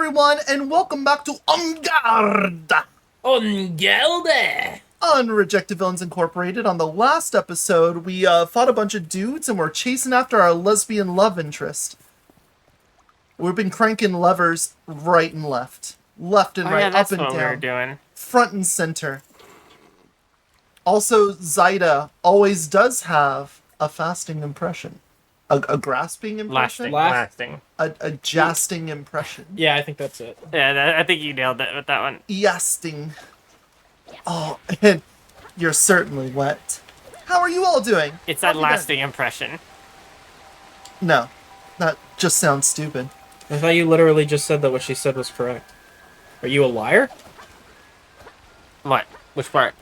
everyone, and welcome back to Garde! Garde! On Rejected Villains Incorporated. On the last episode, we fought a bunch of dudes and we're chasing after our lesbian love interest. We've been cranking levers right and left. Left and right, yeah, that's up and what down. we were doing. Front and center. Also, Zaida always does have a fasting impression. A grasping impression? Lasting. A jasting impression. Yeah, I think that's it. Yeah, I think you nailed it with that one. Yasting. Oh, and you're certainly wet. How are you all doing? It's How that have you been? lasting impression. No, that just sounds stupid. I thought you literally just said that what she said was correct. Are you a liar? What? Which part?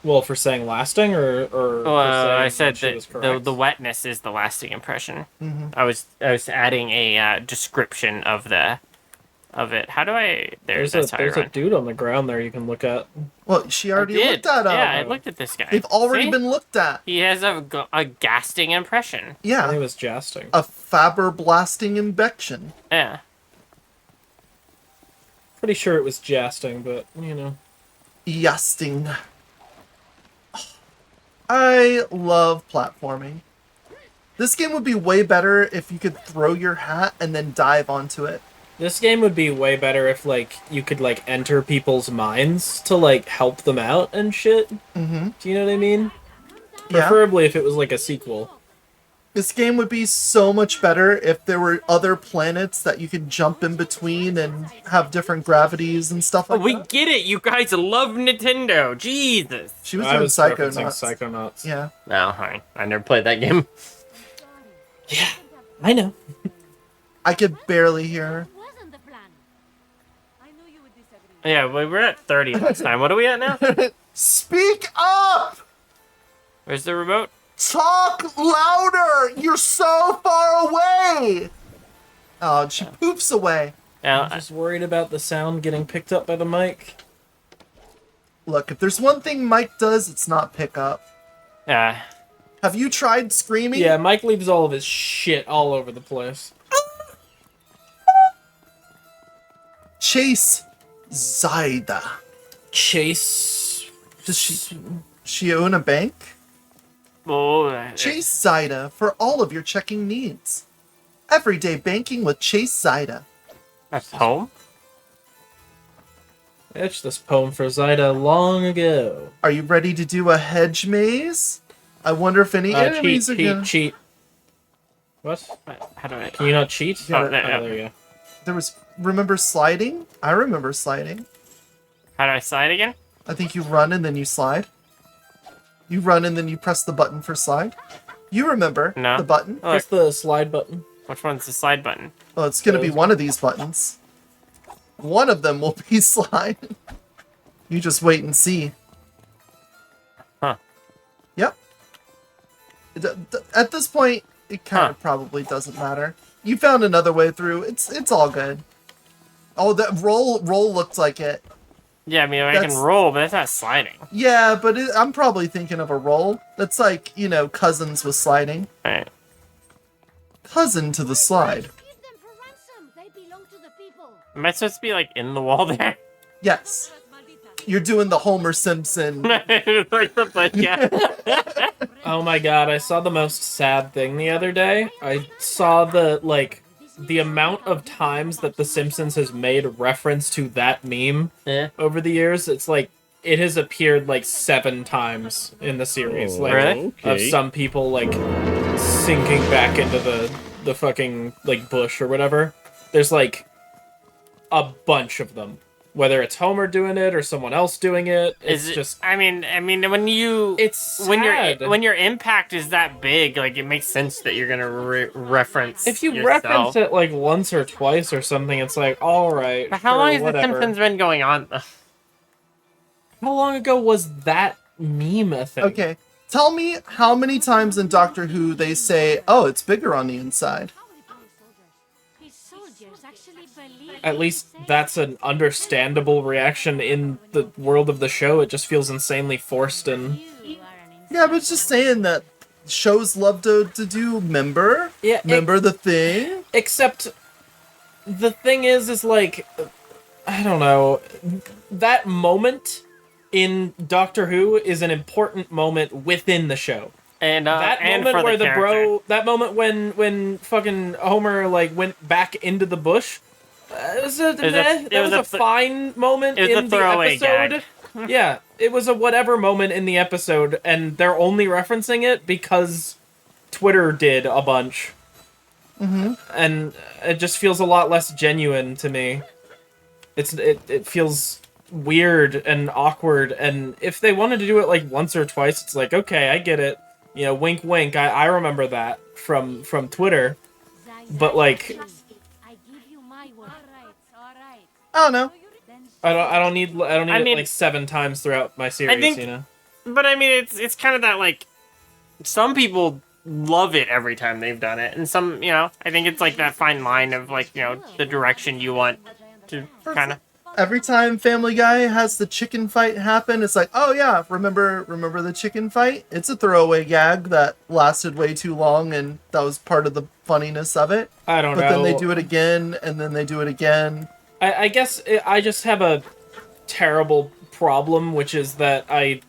Well, for saying lasting, or for saying I said she was that correct? the wetness is the lasting impression. Mm-hmm. I was adding a description of it. How do I? There's That's how I a run. dude on the ground there you can look at. Well, she already I did. looked that up. Yeah, I looked at this guy. They've already See? been looked at. He has a gasting impression. I think Yeah, it was jasting. a faber-blasting imbection. Yeah. Pretty sure it was jasting, but, you know. Yasting. I love platforming. This game would be way better if you could throw your hat and then dive onto it. This game would be way better if, like, you could, like, enter people's minds to, like, help them out and shit. Mm-hmm. Do you know what I mean? Yeah. Preferably if it was, like, a sequel. This game would be so much better if there were other planets that you could jump in between and have different gravities and stuff like We that. get it. You guys love Nintendo. Jesus. She was I doing was referencing Psychonauts. Psychonauts. Yeah. No, I never played that game. Yeah, I know. I could barely hear her. Wasn't the plan. I knew you would disagree. Yeah, we were at 30 last time. What are we at now? Speak up! Where's the remote? Talk louder! You're so far away! Oh, she poofs away. Yeah, I'm just worried about the sound getting picked up by the mic. Look, if there's one thing Mike does, it's not pick up. yeah. Have you tried screaming? Yeah, Mike leaves all of his shit all over the place. Chase Zaida. Chase... Does she own a bank? Oh, Chase Zaida for all of your checking needs. Everyday banking with Chase Zaida. that's home? I etched this poem for Zaida long ago. Are you ready to do a hedge maze? I wonder if any enemies are gonna... Cheat. What? How do I? Can you not cheat? Yeah, Oh, there- there you go. There was... Remember sliding? I remember sliding. How do I slide again? I think you run and then you slide. You run and then you press the button for slide. You remember No. the button? Oh, Press the slide button. which one's the slide button? Well, it's going to be one of these buttons. One of them will be slide. You just wait and see. Huh. Yep. At this point, it kind of Huh. probably doesn't matter. You found another way through. It's all good. Oh, that roll looks like it. Yeah, I mean, I That's- can roll, but it's not sliding. Yeah, but I'm probably thinking of a roll. That's like, you know, cousins with sliding. Alright. Cousin to the slide. Keep them for ransom. They belong to the people. Am I supposed to be, like, in the wall there? Yes. You're doing the Homer Simpson. Like the yeah. Oh my god, I saw the most sad thing the other day. I saw the amount of times that The Simpsons has made reference to that meme Yeah. over the years. It's like, it has appeared like 7 times in the series. Like, Really? of some people, like, sinking back into the fucking, like, bush or whatever. There's, like, a bunch of them. Whether it's Homer doing it or someone else doing it, it's Is it, just... I mean, when you... It's sad. when your impact is that big, like, it makes sense that you're gonna reference If you yourself. reference it, like, once or twice or something, it's like, alright, But how sure, long has whatever. The Simpsons been going on, though? How long ago was that meme a thing? Okay. Tell me how many times in Doctor Who they say, oh, it's bigger on the inside. His soldiers actually believe. At least that's an understandable reaction in the world of the show. It just feels insanely forced and... You are an Yeah, but it's just saying that shows love to do member. Yeah, Member the thing. except the thing is like, I don't know, that moment in Doctor Who is an important moment within the show. And That and moment for where the the character. that moment when fucking Homer like went back into the bush, it was a fine moment it was a in the throwaway episode. Yeah, it was a whatever moment in the episode, and they're only referencing it because Twitter did a bunch. And it just feels a lot less genuine to me. It feels weird and awkward, and if they wanted to do it like once or twice, it's like, okay, I get it. You know, wink wink, I remember that from Twitter. But like, I give you my word. All right. I don't know. I don't need I it mean- like 7 times throughout my series, think- you know? But I mean, it's kind of that, like, some people love it every time they've done it, and some, you know, I think it's like that fine line of, like, you know, the direction you want to kind of. Every time Family Guy has the chicken fight happen, it's like, oh yeah, remember the chicken fight? It's a throwaway gag that lasted way too long, and that was part of the funniness of it. I don't know. But then they do it again, and then they do it again. I guess I just have a terrible problem, which is that I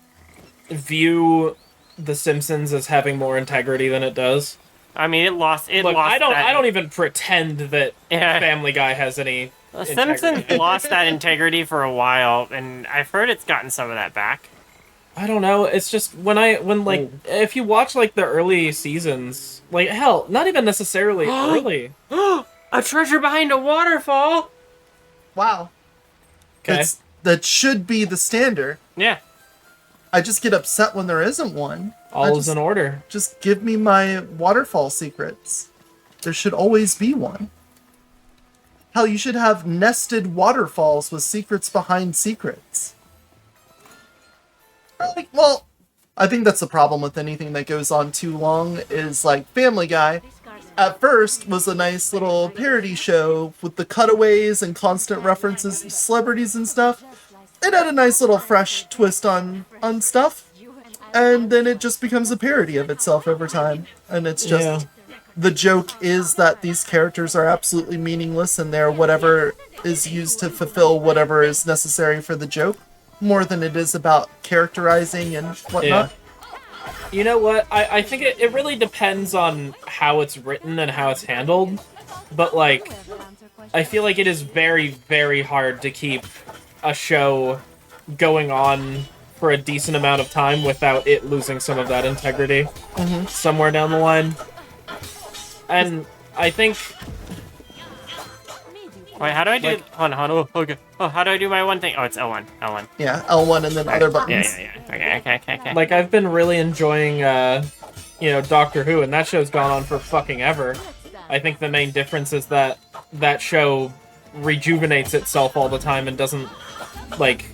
view The Simpsons as having more integrity than it does. I mean, it lost. Look, I don't even pretend that Yeah. Family Guy has any. Simpsons integrity. lost that integrity for a while, and I've heard it's gotten some of that back. I don't know. It's just when if you watch like the early seasons, like hell, not even necessarily early. A treasure behind a waterfall. Wow. Okay. That should be the standard. Yeah. I just get upset when there isn't one. All is in order. Just give me my waterfall secrets. There should always be one. Hell, you should have nested waterfalls with secrets behind secrets. Really? Well, I think that's the problem with anything that goes on too long is like Family Guy. At first was a nice little parody show with the cutaways and constant references to celebrities and stuff. It had a nice little fresh twist on stuff. And then it just becomes a parody of itself over time. And it's just... Yeah. The joke is that these characters are absolutely meaningless and they're whatever is used to fulfill whatever is necessary for the joke, more than it is about characterizing and whatnot. You know what? I think it really depends on how it's written and how it's handled. But like, I feel like it is very, very hard to keep a show going on for a decent amount of time without it losing some of that integrity somewhere down the line. And I think... Wait, how do I do? Like- Hold on. Oh, okay. Oh, how do I do my one thing? Oh, it's L1. L1. Yeah, L1 and then other buttons. Yeah. Okay. Like, I've been really enjoying, Doctor Who, and that show's gone on for fucking ever. I think the main difference is that that show rejuvenates itself all the time and doesn't, like...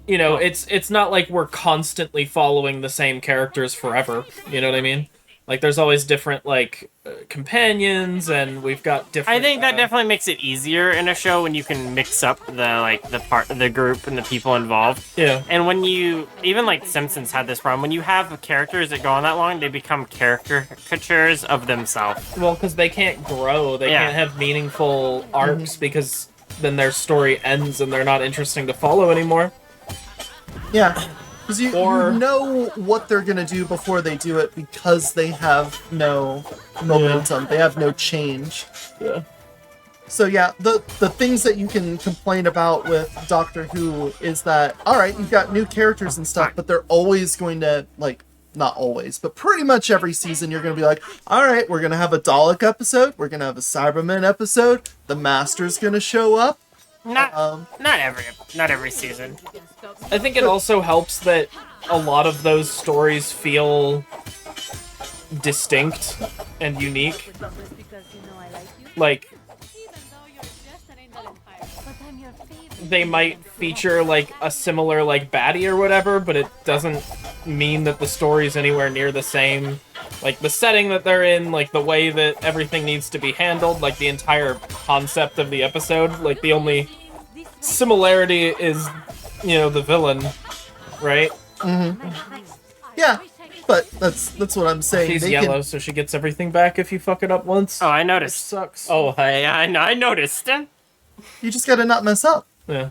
You know, it's not like we're constantly following the same characters forever. You know what I mean? Like, there's always different, like, companions, and we've got different... I think that definitely makes it easier in a show when you can mix up the group and the people involved. Yeah. And when you, even like Simpsons had this problem, when you have characters that go on that long, they become caricatures of themselves. Well, because they can't grow. They Yeah. can't have meaningful arcs because then their story ends and they're not interesting to follow anymore. Yeah. Because you Or- know what they're going to do before they do it because they have no momentum. They have no change. Yeah. So yeah, the things that you can complain about with Doctor Who is that, alright, you've got new characters and stuff, but they're always going to, like, not always, but pretty much every season you're going to be like, alright, we're going to have a Dalek episode, we're going to have a Cyberman episode, the Master's going to show up. Not every season. I think it also helps that a lot of those stories feel distinct and unique. Just because you know I like you. Like, Even though you're just an angel empire. But I'm your favorite. they might feature, like, a similar, like, baddie or whatever, but it doesn't mean that the story's anywhere near the same. Like, the setting that they're in, like, the way that everything needs to be handled, like, the entire concept of the episode, like, the only similarity is, you know, the villain, right? Yeah, but that's what I'm saying. She's They yellow, can, so she gets everything back if you fuck it up once. Oh, I Which noticed. sucks. Oh, I noticed. you just gotta not mess up. Yeah.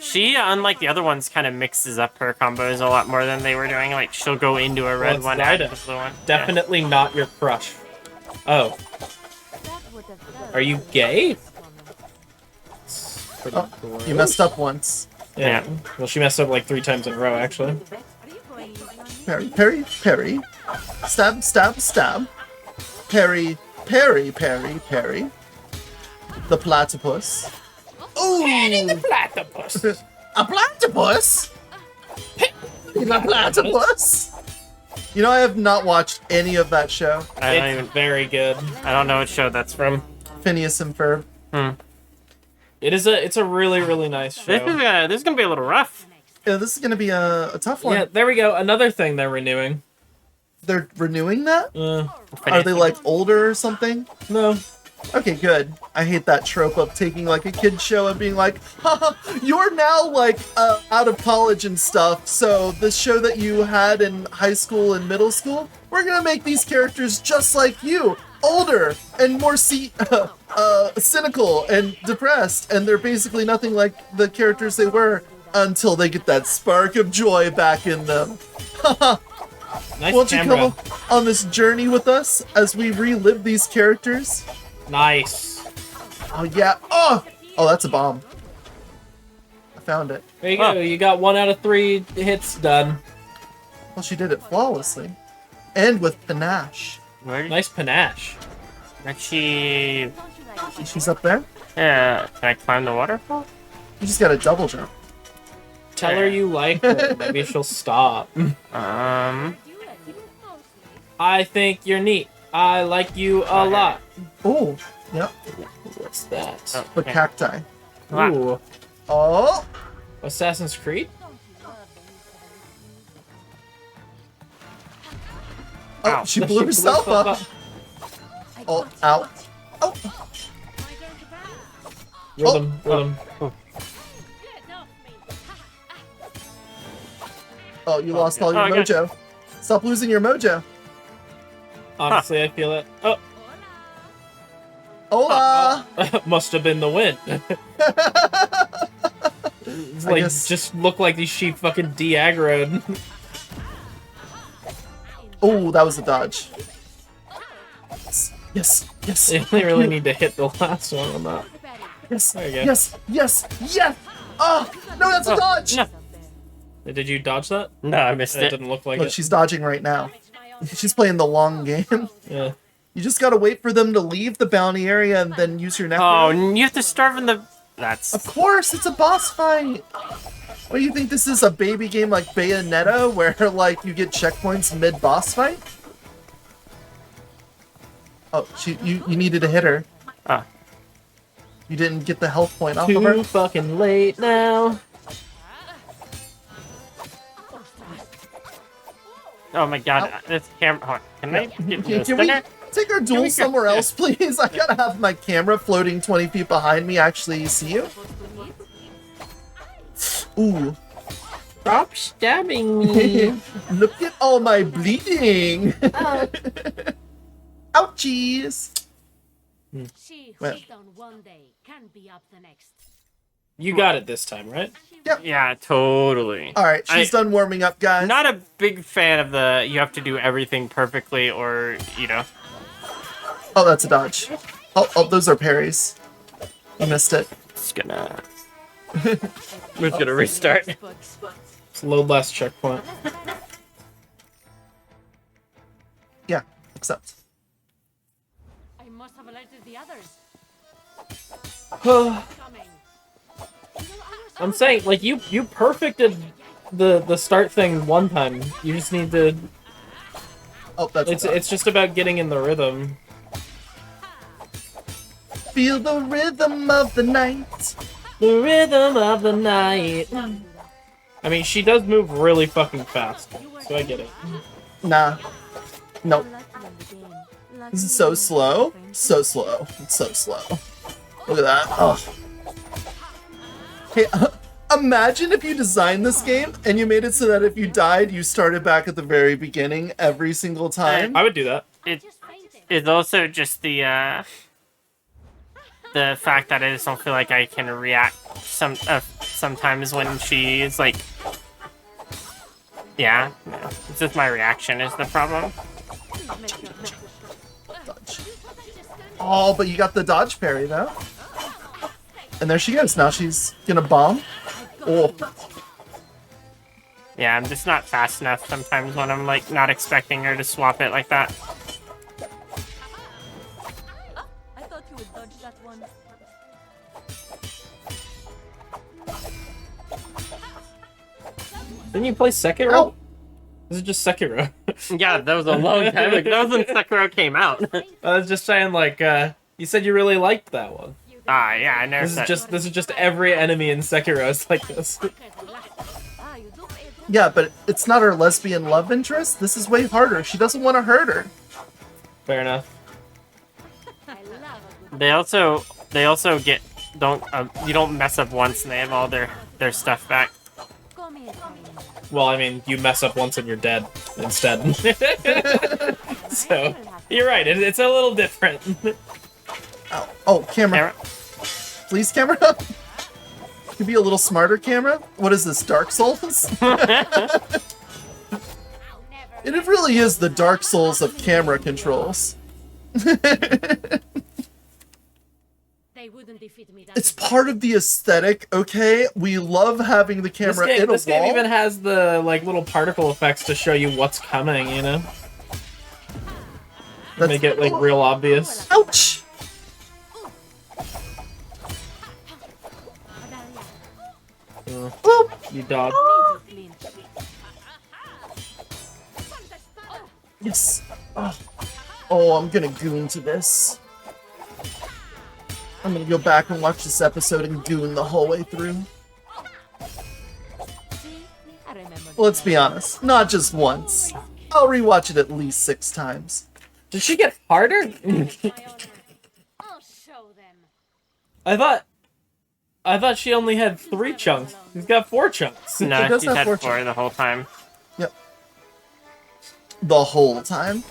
She, unlike the other ones, kind of mixes up her combos a lot more than they were doing. Like, she'll go into a red it's one, Garde. add the blue one. Definitely not your crush. Oh, are you gay? It's pretty Oh, gross. you messed up once. Yeah. Well, she messed up like 3 times in a row, actually. Parry, parry, parry. Stab, stab, stab. Parry, parry, parry, parry. The platypus. Ooh! Platypus. A platypus? A platypus? You know, I have not watched any of that show. I don't It's even. very good. I don't know what show that's from. Phineas and Ferb. It's a really, really nice show. This is gonna be a little rough. Yeah, this is gonna be a tough one. Yeah, there we go. Another thing they're renewing. They're renewing that? Uh, Are they like older or something? no. Okay, good. I hate that trope of taking like a kid's show and being like, haha, you're now like out of college and stuff, so the show that you had in high school and middle school, we're gonna make these characters just like you, older and more cynical and depressed, and they're basically nothing like the characters they were until they get that spark of joy back in them. Haha. Nice Won't you camera. come on this journey with us as we relive these characters? Nice. Oh yeah. Oh, that's a bomb. I found it. There you go. You got 1 out of 3 hits done. Well, she did it flawlessly, and with panache. Where did Nice panache. she? She's up there. Yeah. Can I climb the waterfall? You just got a double jump. Tell her you like her. Maybe she'll stop. I think you're neat. I like you a lot. Oh, yep. What's that? Oh, The okay. cacti. Wow. Ooh. Oh, Assassin's Creed? Ow. she blew herself up. Oh, ow. Oh, Rhythm, rhythm. oh, you lost all your Oh, I got- mojo. Stop losing your mojo. Honestly, I feel it. Oh, Hola. must have been the wind. It's I like, guess- just look like these sheep fucking de-aggroed. Oh, that was a dodge. Yes, yes, They only really need to hit the last one on that. yes, There you go. yes, yes, yes. Oh, no, that's a dodge. No, Did you dodge that? no, I missed It it. didn't look like Look, it. she's dodging right now. She's playing the long game. Yeah. You just gotta wait for them to leave the bounty area and then use your necro. Oh, and you have to starve in the. Of That's. course, it's a boss fight. What do you think this is, a baby game like Bayonetta, where like you get checkpoints mid boss fight? Oh, you needed to hit her. Ah. You didn't get the health point off of her. Too fucking late now. Oh my god, this camera. Hold on. Can I get this Can we thinner? take our duel we go? somewhere else, please? I gotta have my camera floating 20 feet behind me actually see you. Ooh. Stop stabbing me. Look at all my bleeding. Ouchies. She Well. who's down one day can be up the next. You got it this time, right? Yeah, totally. All right, she's done warming up, guys. Not a big fan of the you have to do everything perfectly or, you know. Oh, that's a dodge. Oh, those are parries. I missed it. It's gonna. We're gonna restart. It's load last checkpoint. Yeah, accept. I must have alerted the others. Coming. I'm saying, like, you perfected the start thing one time. You just need to. Oh, that's a dodge. It's just about getting in the rhythm. Feel the rhythm of the night. The rhythm of the night. I mean, she does move really fucking fast, so I get it. Nah. Nope. This is so slow. So slow. It's so slow. Look at that. Oh. Hey, Imagine if you designed this game and you made it so that if you died, you started back at the very beginning every single time. I would do that. It's also just the fact that I just don't feel like I can react sometimes when she's like, yeah, it's just my reaction is the problem. Dodge. Oh, but you got the dodge parry though. And there she goes. Now she's gonna bomb. Oh, Yeah, I'm just not fast enough sometimes when I'm like not expecting her to swap it like that. I thought you would dodge that one. Didn't you play Sekiro? Ow. This is just Sekiro. Yeah, that was a long time ago. That was when Sekiro came out. I was just saying, like, you said you really liked that one. Yeah, I never This said. is just every enemy in Sekiro is like this. Ah, you do pay yeah, but it's not her lesbian love interest. This is way harder. She doesn't want to hurt her. Fair enough. I love a good They also get you don't mess up once and they have all their stuff back. come here. Well, I mean, you mess up once and you're dead instead. So, you're right. It's a little different. Ow. Oh, camera. Camera. Please, camera. Could be a little smarter, camera. What is this, Dark Souls? It really is the Dark Souls of camera controls. They wouldn't defeat me. It's part of the aesthetic, okay? We love having the camera in a This game wall. even has the like little particle effects to show you what's coming, you know? That's- Make it like real obvious. Ouch! Boop. You dog. Yes. Oh, I'm gonna goon to this. I'm gonna go back and watch this episode and goon the whole way through. I remember. Let's be honest, not just once. I'll rewatch it at least 6 times. Did she get harder? I'll show them. I thought she only had 3 chunks. She's got 4 chunks. It No, does she's have had fortune. 4 the whole time. Yep. The whole time.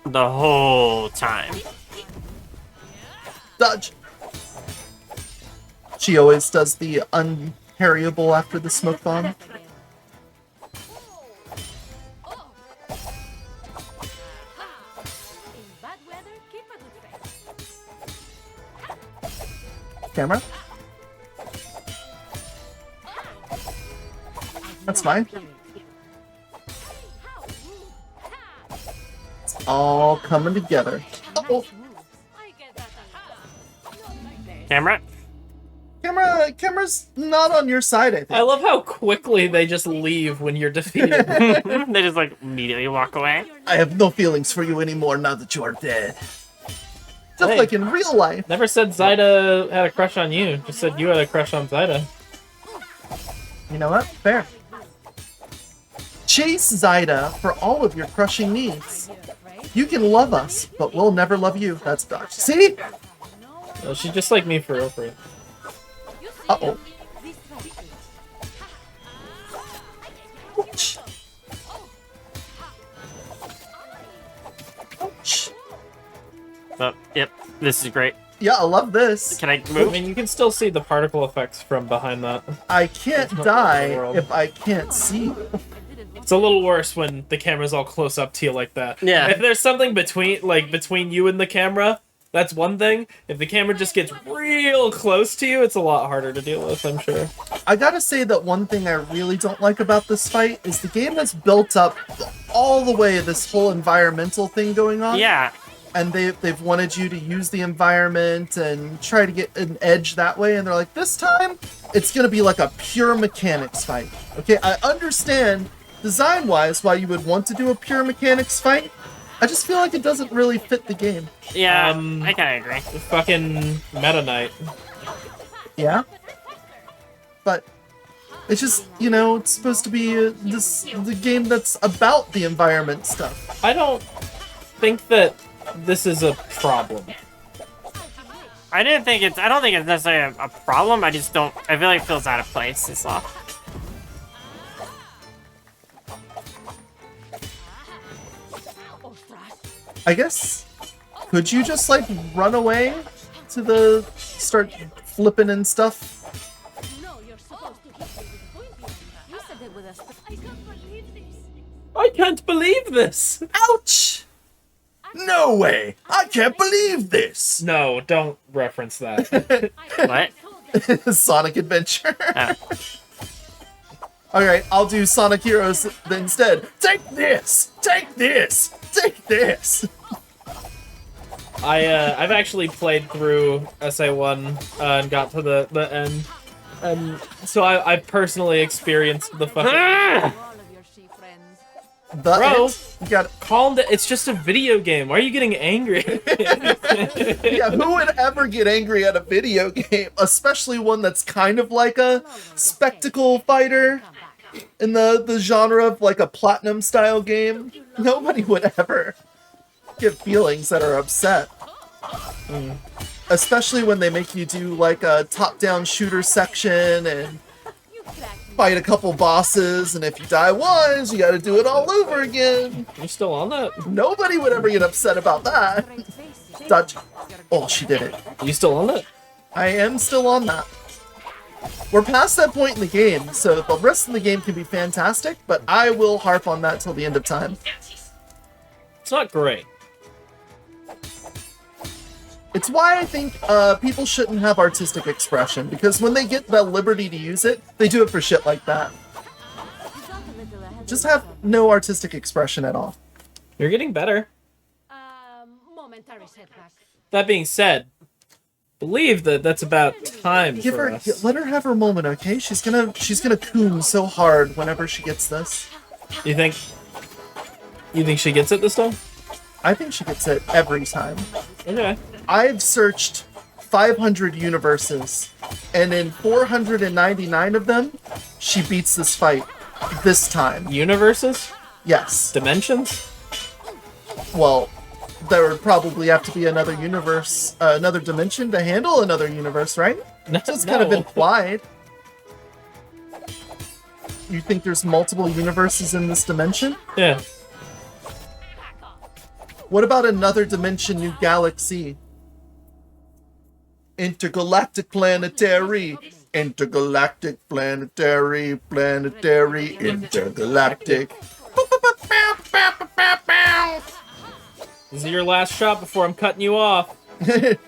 The whole time. Dodge. She always does the unharryable after the smoke bomb. In bad weather, keep a good face. Camera. That's fine. It's all coming together. Uh-oh. I get that a lot. Camera? Camera's not on your side, I I think. love how quickly they just leave when you're defeated. They just like immediately walk away. I have no feelings for you anymore now that you are dead. Just Hey. like in real life. Never said Zyda had a crush on you. Just said you had a crush on Zyda. You know what? Fair. Chase Zyda for all of your crushing needs. You can love us, but we'll never love you. That's Dodge. See? Well, she's just like me for real, for real. Uh-oh. This way. Ouch. Ouch. Oh, yep, this is great. Yeah, I love this. Can I I move? mean, you can still see the particle effects from behind that. I can't That's not die the world. if I can't see you. It's a little worse when the camera's all close up to you like that. Yeah. If there's something between you and the camera, that's one thing. If the camera just gets real close to you, it's a lot harder to deal with, I'm sure. I gotta say that one thing I really don't like about this fight is the game has built up all the way this whole environmental thing going on. Yeah. And they've wanted you to use the environment and try to get an edge that way, and they're like, this time it's gonna be like a pure mechanics fight. Okay, I understand design-wise why you would want to do a pure mechanics fight. I just feel like it doesn't really fit the game. Yeah, Um, I kind of agree. The fucking Meta Knight. Yeah? But it's just, you know, it's supposed to be the game that's about the environment stuff. I don't think that this is a problem. I don't think it's necessarily a problem. I just don't. I feel like it feels out of place. It's all. I guess, could you just, like, run away to the... start flipping and stuff? No, you're supposed to hit me with pointy. You said it with a I can't believe this. I can't believe this. Ouch! No way! I can't believe this! No, don't reference that. What? Sonic Adventure. Oh. Alright, I'll do Sonic Heroes instead. Take this! Take this! Take this! I've actually played through SA1 and got to the end, and so I personally experienced the fucking. All of your she friends. The Bro. end. You got Calm down. It's just a video game. Why are you getting angry? Yeah, who would ever get angry at a video game, especially one that's kind of like a spectacle fighter Come back. in the genre of like a platinum style game? Nobody would ever get feelings that are upset. Especially when they make you do like a top-down shooter section and You cracked me. fight a couple bosses, and if you die once, you gotta do it all over again. You still on that? Nobody would ever get upset about that. Great face. Dodge. Oh, she did it. You still on that? I am still on that. We're past that point in the game, so the rest of the game can be fantastic, but I will harp on that till the end of time. It's not great. It's why I think people shouldn't have artistic expression, because when they get the liberty to use it, they do it for shit like that. You got a little ahead Just of have yourself. no artistic expression at all. You're getting better. Momentary setback. That being said, believe that that's about time Give for her, us. let her have her moment, okay? She's gonna coom so hard whenever she gets this. You think she gets it this time? I think she gets it every time. Okay. I've searched 500 universes, and in 499 of them, she beats this fight. This time. Universes? Yes. Dimensions? Well, there would probably have to be another universe, another dimension to handle another universe, right? No, So it's kind of implied. You think there's multiple universes in this dimension? Yeah. What about another dimension, new galaxy? Intergalactic planetary. Intergalactic planetary. Planetary. Intergalactic. This is your last shot before I'm cutting you off. This isn't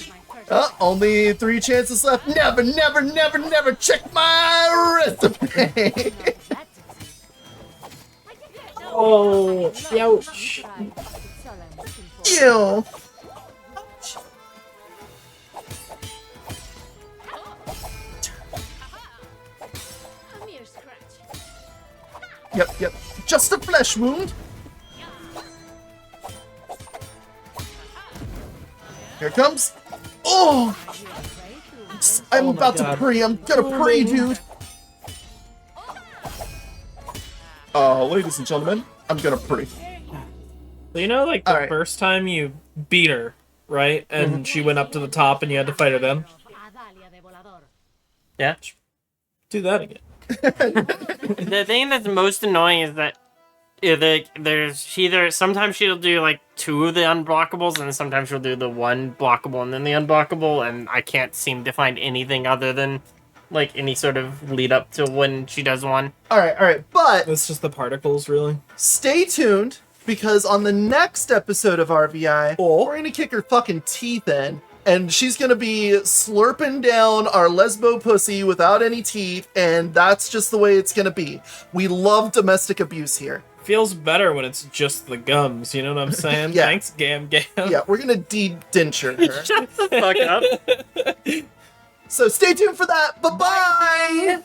my first. Only 3 chances left. Never, never, never, never check my resume. Oh, ouch. It's all I'm looking for. Ew. A mere scratch. Yep, yep. Just a flesh wound. Here it comes. Oh, I'm Oh my about God. to pre. I'm gonna pre, dude. Ladies and gentlemen, I'm gonna pre. So you know, like, the Alright. first time you beat her, right? And she went up to the top and you had to fight her then? Adalia de volador. Yeah. Do that again. The thing that's most annoying is that there's either sometimes she'll do like 2 of the unblockables, and sometimes she'll do the 1 blockable and then the unblockable, and I can't seem to find anything other than like any sort of lead up to when she does one. All right. But That's just the particles, really. stay tuned, because on the next episode of RVI, Oh. we're gonna kick her fucking teeth in, and she's gonna be slurping down our lesbo pussy without any teeth, and that's just the way it's gonna be. We love domestic abuse here. Feels better when it's just the gums, you know what I'm saying? Yeah. Thanks, Gam Gam. Yeah, we're gonna de-denture her. Shut the fuck up. So stay tuned for that. Bye-bye!